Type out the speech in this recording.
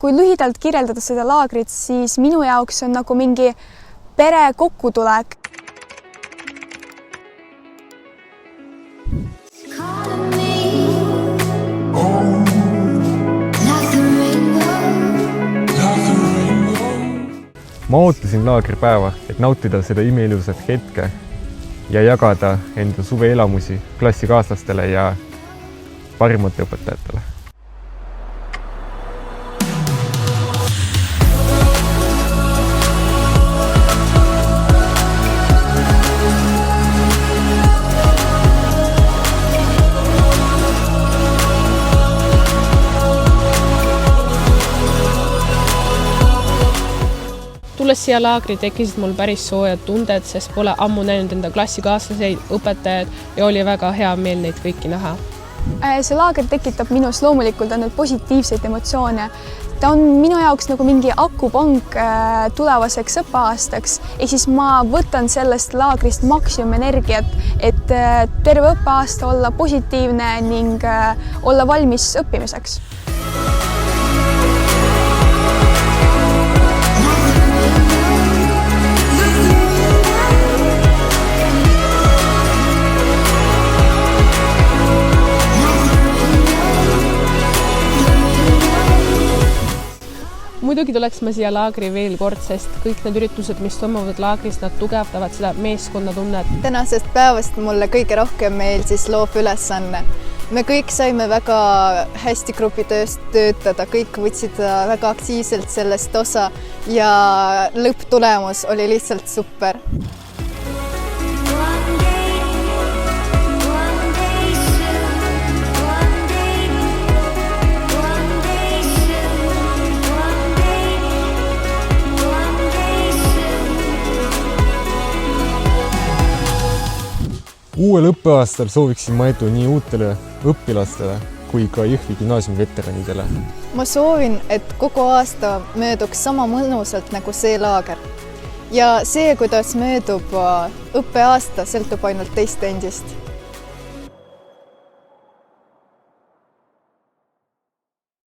Kui lühidalt kirjeldada seda laagrit, siis minu jaoks on nagu mingi pere kokkutulek. Ma ootasin laagripäeva, et nautida seda imeilusat hetke ja jagada enda suveelamusi klassikaaslastele ja parimate õpetajatele. Tulles siia laagri tekkisid mul päris soojad tunded, sest pole ammu näinud enda klassikaaslaseid, õpetajad ja oli väga hea meel neid kõiki näha. See laager tekitab minus loomulikult ainult positiivseid emotsioone. Ta on minu jaoks nagu mingi akupank tulevaseks õppeaastaks ja siis ma võtan sellest laagrist maksimumenergiat, et terve õppeaasta olla positiivne ning olla valmis õppimiseks. Muidugi tuleks ma siia laagri veel kord, sest kõik need üritused, mis toimuvad laagris, nad tugevdavad seda meeskonnatunnet. Tänasest päevast mulle kõige rohkem meeldis loovülesanne. Me kõik saime väga hästi grupitööst töötada, kõik võtsid väga aktiivselt sellest osa ja lõpptulemus oli lihtsalt super. Uuel õppeaastal sooviksin ma edu nii uutele õpilastele kui ka Jõhvi gümnaasiumi veteranidele. Ma soovin, et kogu aasta mööduks sama mõnusalt nagu see laager. Ja see, kuidas möödub õppeaasta, sõltub ainult teist endist.